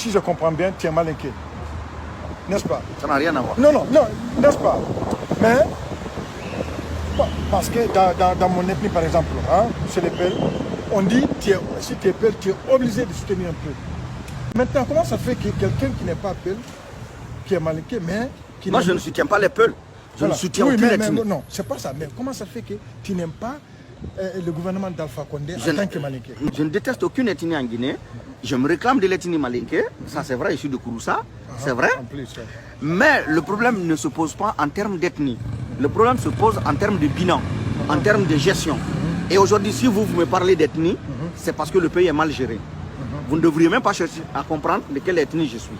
si je comprends bien, tu es malinqué. N'est-ce pas? Ça n'a rien à voir. Non, n'est-ce pas? Mais, parce que dans mon ethnie, par exemple, hein, chez les Peuls, on dit, si tu es Peul, tu es obligé de soutenir un Peul. Maintenant, comment ça fait que quelqu'un qui n'est pas Peul, qui est malinqué, mais... Moi, je ne soutiens pas les Peuls. Je ne soutiens aucune ethnie. Non, c'est pas ça. Mais comment ça fait que tu n'aimes pas le gouvernement d'Alpha Condé en tant que malinqué? Je ne déteste aucune ethnie en Guinée. Je me réclame de l'ethnie malinqué. Ça, c'est vrai, je suis de Kouroussa. C'est vrai. Mais le problème ne se pose pas en termes d'ethnie. Le problème se pose en termes de bilan, en termes de gestion. Et aujourd'hui, si vous me parlez d'ethnie, c'est parce que le pays est mal géré. Vous ne devriez même pas chercher à comprendre de quelle ethnie je suis.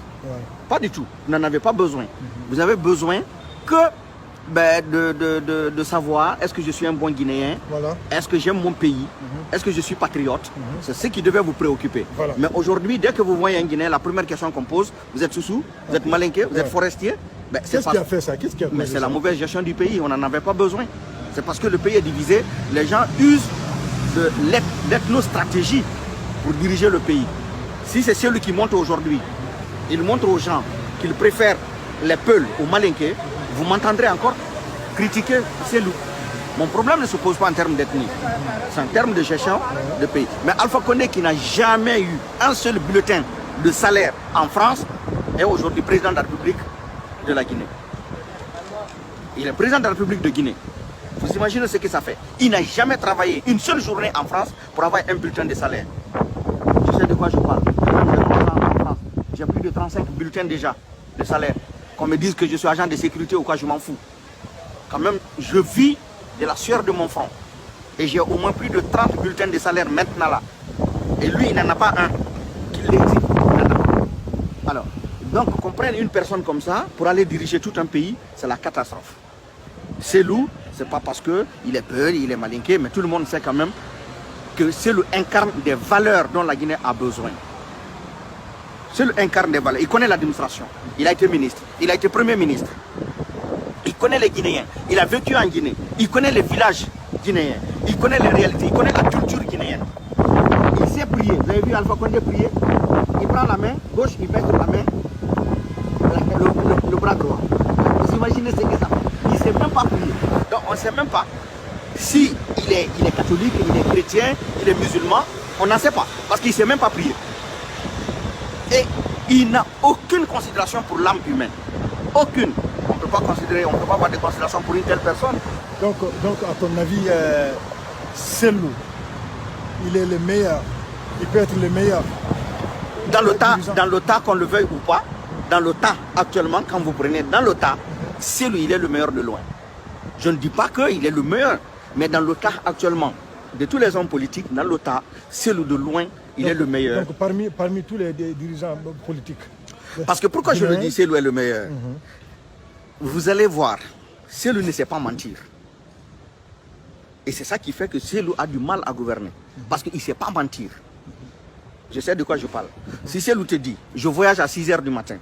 Pas du tout. Vous n'en avez pas besoin. Vous avez besoin que de savoir est-ce que je suis un bon Guinéen, est-ce que j'aime mon pays, est-ce que je suis patriote. C'est ce qui devait vous préoccuper. Mais aujourd'hui, dès que vous voyez un Guinéen, la première question qu'on pose, vous êtes Soussou, vous êtes malinqué, vous êtes forestier. Qu'est-ce qui a fait ça? Mais c'est la mauvaise gestion du pays, on n'en avait pas besoin. C'est parce que le pays est divisé, les gens usent de l'ethnostratégie pour diriger le pays. Si c'est celui qui monte aujourd'hui, il montre aux gens qu'il préfère les Peuls aux malinqués, vous m'entendrez encore critiquer Cellou. Mon problème ne se pose pas en termes d'ethnie, c'est en termes de gestion de pays. Mais Alpha Condé, qui n'a jamais eu un seul bulletin de salaire en France, est aujourd'hui président de la République de la Guinée. Il est président de la République de Guinée. Vous imaginez ce que ça fait? Il n'a jamais travaillé une seule journée en France pour avoir un bulletin de salaire. Je sais de quoi je parle. J'ai plus de 35 bulletins déjà de salaire. Qu'on me dise que je suis agent de sécurité ou quoi, je m'en fous. Quand même, je vis de la sueur de mon front. Et j'ai au moins plus de 30 bulletins de salaire maintenant là. Et lui, il n'en a pas un. Qu'il l'exige. Alors, donc qu'on prenne une personne comme ça pour aller diriger tout un pays, c'est la catastrophe. Cellou, c'est pas parce qu'il est Peul, il est malinqué, mais tout le monde sait quand même que Cellou incarne des valeurs dont la Guinée a besoin. Cellou incarne des valeurs. Il connaît l'administration. Il a été ministre. Il a été premier ministre. Il connaît les Guinéens. Il a vécu en Guinée. Il connaît les villages guinéens. Il connaît les réalités. Il connaît la culture guinéenne. Il sait prier. Vous avez vu Alpha Condé prier? Il prend la main gauche, il met sur la main le bras droit. Vous imaginez ce que ça fait? Il ne sait même pas prier. Donc on ne sait même pas si il est catholique, il est chrétien, il est musulman. On n'en sait pas. Parce qu'il ne sait même pas prier. Et il n'a aucune considération pour l'âme humaine. Aucune. On ne peut pas considérer, on ne peut pas avoir de considération pour une telle personne. Donc à ton avis, Cellou, il est le meilleur. Il peut être le meilleur. Dans le tas, qu'on le veuille ou pas, dans le tas actuellement, quand vous prenez dans le tas, Cellou, il est le meilleur de loin. Je ne dis pas qu'il est le meilleur, mais dans le tas actuellement, de tous les hommes politiques, dans le tas, Cellou de loin, il est le meilleur. Donc parmi tous les dirigeants politiques. Parce que pourquoi je le dis, Cellou est le meilleur? Vous allez voir, Cellou ne sait pas mentir. Et c'est ça qui fait que Cellou a du mal à gouverner. Parce qu'il ne sait pas mentir. Je sais de quoi je parle. Si Cellou te dit, je voyage à 6 h du matin,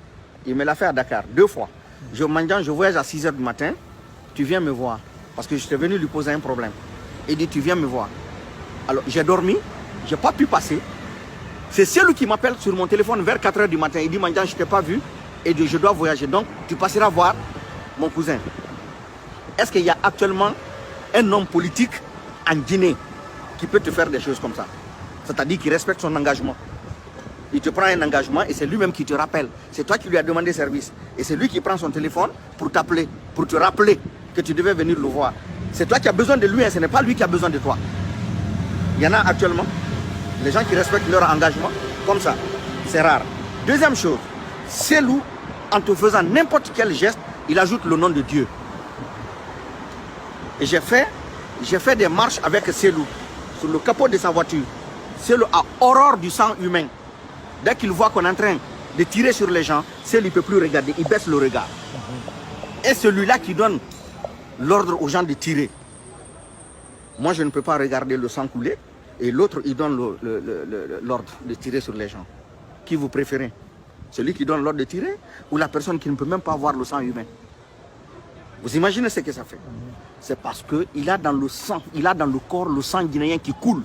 il me l'a fait à Dakar 2 fois. Je voyage à 6 h du matin, tu viens me voir. Parce que je suis venu lui poser un problème. Il dit, tu viens me voir. Alors j'ai dormi, je n'ai pas pu passer. C'est Cellou qui m'appelle sur mon téléphone vers 4 h du matin. Il dit, Mandian, je ne t'ai pas vu et je dois voyager. Donc tu passeras voir mon cousin. Est-ce qu'il y a actuellement un homme politique en Guinée qui peut te faire des choses comme ça? C'est-à-dire qu'il respecte son engagement. Il te prend un engagement et c'est lui-même qui te rappelle. C'est toi qui lui as demandé service. Et c'est lui qui prend son téléphone pour t'appeler, pour te rappeler que tu devais venir le voir. C'est toi qui as besoin de lui, hein, ce n'est pas lui qui a besoin de toi. Il y en a actuellement, les gens qui respectent leur engagement, comme ça. C'est rare. Deuxième chose, Cellou, en te faisant n'importe quel geste, il ajoute le nom de Dieu. Et j'ai fait des marches avec Cellou sur le capot de sa voiture. Cellou a horreur du sang humain. Dès qu'il voit qu'on est en train de tirer sur les gens, Cellou ne peut plus regarder, il baisse le regard. Et celui-là qui donne l'ordre aux gens de tirer. Moi, je ne peux pas regarder le sang couler. Et l'autre, il donne l'ordre de tirer sur les gens. Qui vous préférez? Celui qui donne l'ordre de tirer ou la personne qui ne peut même pas voir le sang humain? Vous imaginez ce que ça fait? C'est parce qu'il a dans le sang, il a dans le corps le sang guinéen qui coule.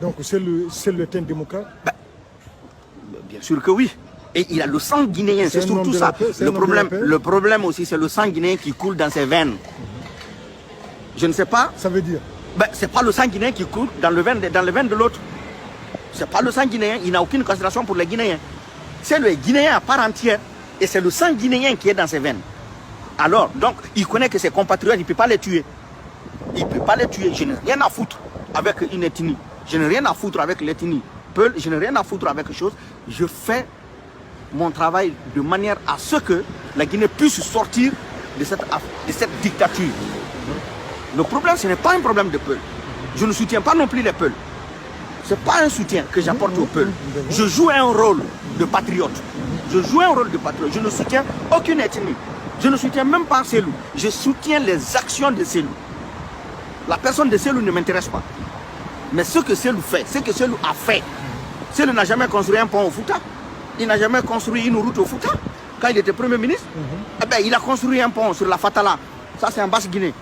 Donc c'est le teint démocrate? Bien sûr que oui. Et il a le sang guinéen, c'est surtout ça. Le problème aussi, c'est le sang guinéen qui coule dans ses veines. Je ne sais pas. Ça veut dire c'est pas le sang guinéen qui coule dans les veines de l'autre. C'est pas le sang guinéen, il n'a aucune considération pour les Guinéens. C'est le Guinéen à part entière. Et c'est le sang guinéen qui est dans ses veines. Alors, donc, il connaît que ses compatriotes, il ne peut pas les tuer. Il ne peut pas les tuer. Je n'ai rien à foutre avec une ethnie. Je n'ai rien à foutre avec l'ethnie Peul. Je n'ai rien à foutre avec quelque chose. Je fais mon travail de manière à ce que la Guinée puisse sortir de cette dictature. Le problème, ce n'est pas un problème de Peul. Je ne soutiens pas non plus les Peuls. Ce n'est pas un soutien que j'apporte aux Peuls. Je joue un rôle de patriote. Je joue un rôle de patriote. Je ne soutiens aucune ethnie. Je ne soutiens même pas Cellou. Je soutiens les actions de Cellou. La personne de Cellou ne m'intéresse pas. Mais ce que Cellou fait, ce que Cellou a fait, Cellou n'a jamais construit un pont au Fouta. Il n'a jamais construit une route au Fouta. Quand il était Premier ministre, il a construit un pont sur la Fatala. Ça, c'est en Basse-Guinée.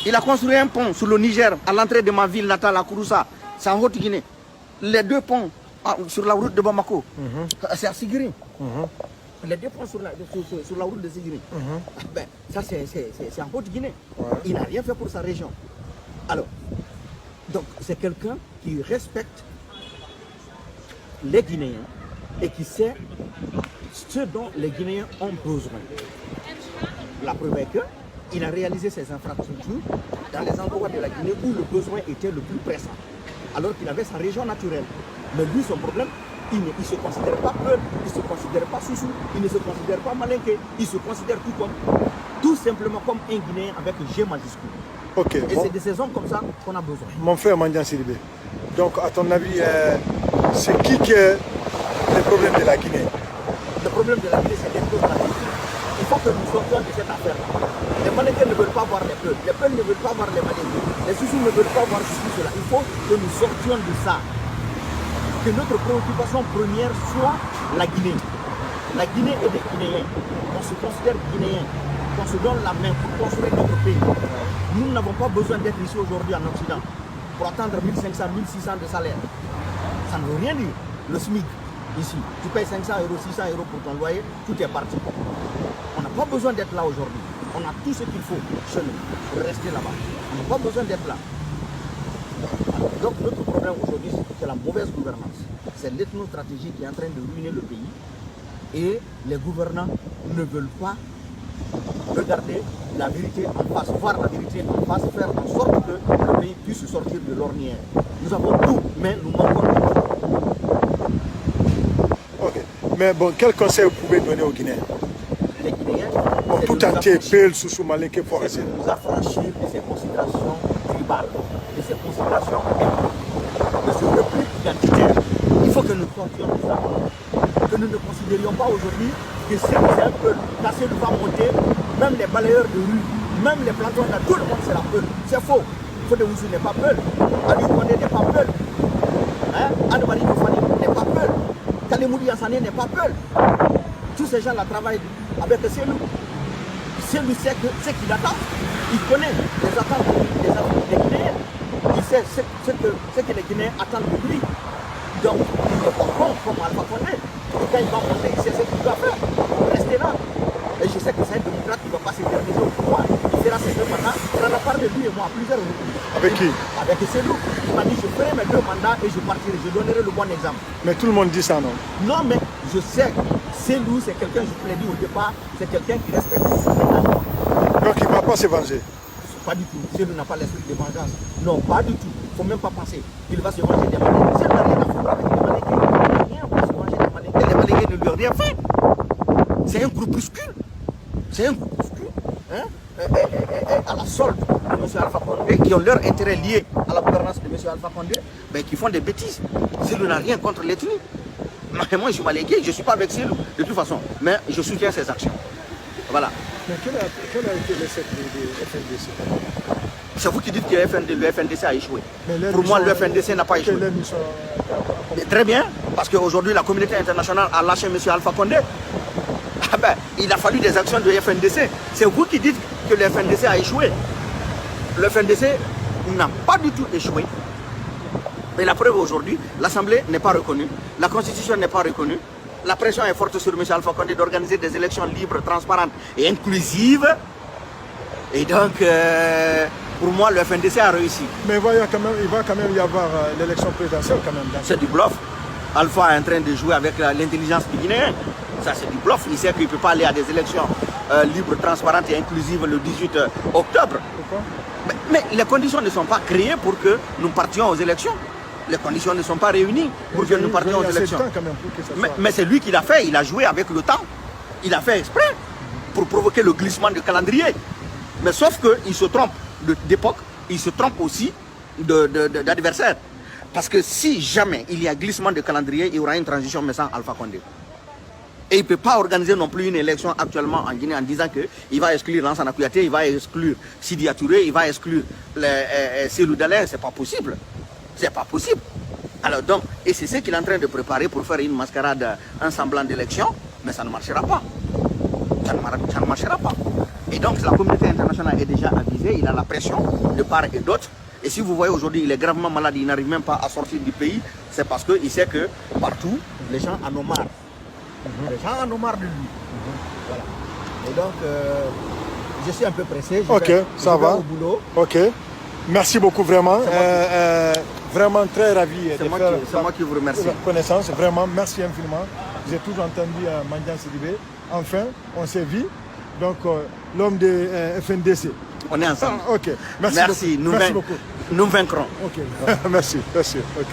Il a construit un pont sur le Niger, à l'entrée de ma ville natale, à Kouroussa. C'est en Haute-Guinée. Les deux ponts sur la route de Bamako, c'est à Sigiri. Les deux ponts sur la route de Sigiri. Ça, c'est en Haute-Guinée. Il n'a rien fait pour sa région. Alors, donc, c'est quelqu'un qui respecte les Guinéens et qui sait ce dont les Guinéens ont besoin. La preuve est qu'il a réalisé ses infrastructures dans les endroits de la Guinée où le besoin était le plus pressant, alors qu'il avait sa région naturelle. Mais lui, son problème, il ne se considère pas Peul, il ne se considère pas Soussou, il ne se considère pas Malinké, il se considère tout simplement comme un Guinéen avec un G majuscule. Okay, et c'est de ces hommes comme ça qu'on a besoin. Mon frère Mandian Sidibé, donc à ton avis, c'est qui est le problème de la Guinée? Le problème de la Guinée, c'est quelque chose de il faut que nous sortions de cette affaire-là. Les Malinké ne veulent pas voir les Peuls ne veulent pas voir les Malinké, les Soussous ne veulent pas voir cela. Il faut que nous sortions de ça. Que notre préoccupation première soit la Guinée. La Guinée et les Guinéens. On se considère Guinéens. On se donne la main pour construire notre pays. Nous n'avons pas besoin d'être ici aujourd'hui en Occident pour attendre 1500, 1600 de salaire. Ça ne veut rien dire. Le SMIC, ici, tu payes 500 euros, 600 euros pour ton loyer, tout est parti. On n'a pas besoin d'être là aujourd'hui. On a tout ce qu'il faut chez nous pour rester là-bas. On n'a pas besoin d'être là. Alors, donc notre problème aujourd'hui, c'est la mauvaise gouvernance. C'est l'ethnostratégie qui est en train de ruiner le pays. Et les gouvernants ne veulent pas regarder la vérité en face, voir la vérité en face, faire en sorte que le pays puisse sortir de l'ornière. Nous avons tout, mais nous manquons de tout. Ok. Mais bon, quel conseil vous pouvez donner aux Guinéens? Les Guinéens, bon, tout entier, Peul, Soussou, Malinké, Forestier. Nous affranchir de ces considérations tribales, de ces considérations de ce repli identitaire. Il faut que nous sortions de ça. Que nous ne considérions pas aujourd'hui que c'est un peu cassé nous va monter, même les balayeurs de rue, même les plantons, tout le monde c'est la Peul. C'est faux. Fodé Oussou n'est pas Peul. Ali Kondé n'est pas Peul. Anne-Marie Kofani n'est pas Peul. Kalemoudi Assané n'est pas Peul. Tous ces gens-là travaillent avec Cellou. Cellou sait ce qu'il attend. Il connaît les attentes des Guinéens. Il sait ce que les Guinéens attendent de lui. Donc, il n'est pas bon comme Alpha Condé. Et quand il va monter, il sait ce qu'il doit faire. Rester là. Et je sais que c'est un démocrate qui ne va pas s'éterniser au pouvoir. Il fera ses 2 mandats. Il en a parlé de lui et moi à plusieurs reprises. Avec qui? Avec Cellou. Il m'a dit je ferai mes 2 mandats et je partirai. Je donnerai le bon exemple. Mais tout le monde dit ça, non? Non, mais je sais. Cellou, c'est quelqu'un, je vous l'ai dit au départ, c'est quelqu'un qui respecte ses mandats. Donc il ne va pas se venger? Pas du tout. Cellou n'a pas l'esprit de vengeance. Non, pas du tout. Il ne faut même pas penser qu'il va se venger des Malinké. Cellou n'a rien à foutre avec les Malinké. Il n'a rien pour se venger des Malinké. Les Malinké ne lui ont rien fait. C'est un groupuscule. C'est un groupuscule. À la solde de M. Alpha Condé, qui ont leur intérêt lié à la gouvernance de M. Alpha Condé, ben, qui font des bêtises. Cellou n'a rien contre l'ethnie. Moi, je suis Malinké, je ne suis pas avec Cellou, de toute façon. Mais je soutiens ses actions. Voilà. Mais quel a été l'essai du FNDC? C'est vous qui dites que le FNDC a échoué. Pour moi, le FNDC n'a pas échoué. Très bien, parce qu'aujourd'hui, la communauté internationale a lâché M. Alpha Condé. Ah ben, il a fallu des actions de FNDC. C'est vous qui dites que le FNDC a échoué. Le FNDC n'a pas du tout échoué. Et la preuve aujourd'hui, l'Assemblée n'est pas reconnue, la Constitution n'est pas reconnue. La pression est forte sur M. Alpha Condé d'organiser des élections libres, transparentes et inclusives. Et donc, pour moi, le FNDC a réussi. Mais il va quand même y avoir l'élection présidentielle quand même. C'est du bluff. Alpha est en train de jouer avec l'intelligence du Guinéen. Ça, c'est du bluff. Il sait qu'il ne peut pas aller à des élections libres, transparentes et inclusives le 18 octobre. Pourquoi? Mais les conditions ne sont pas créées pour que nous partions aux élections. Les conditions ne sont pas réunies pour que nous partions aux élections. Quand même pour que ça soit... Mais c'est lui qui l'a fait. Il a joué avec le temps. Il a fait exprès pour provoquer le glissement de calendrier. Mais sauf qu'il se trompe d'époque, il se trompe aussi d'adversaire. Parce que si jamais il y a glissement de calendrier, il y aura une transition mais sans Alpha Condé. Et il ne peut pas organiser non plus une élection actuellement en Guinée en disant qu'il va exclure Lansana Kouyaté, il va exclure Sidi Touré, il va exclure Cellou Dalein. C'est pas possible. C'est pas possible. Alors donc, et c'est ce qu'il est en train de préparer pour faire une mascarade, un semblant d'élection, mais ça ne marchera pas. Ça ne marchera pas. Et donc la communauté internationale est déjà avisée, il a la pression de part et d'autre. Et si vous voyez aujourd'hui, il est gravement malade, il n'arrive même pas à sortir du pays, c'est parce qu'il sait que partout, les gens en ont marre. Les gens en ont marre de lui. Voilà. Et donc, je suis un peu pressé. Ok, ça va. Au boulot. Ok. Merci beaucoup, vraiment. Vraiment très ravi de faire c'est moi qui vous remercie. Connaissance. Vraiment, merci infiniment. J'ai toujours entendu Mandian Sidibé. Enfin, on s'est vu. Donc, l'homme de FNDC. On est ensemble. Ok. Merci beaucoup. Merci beaucoup. Nous vaincrons. Ok. Merci. Ok.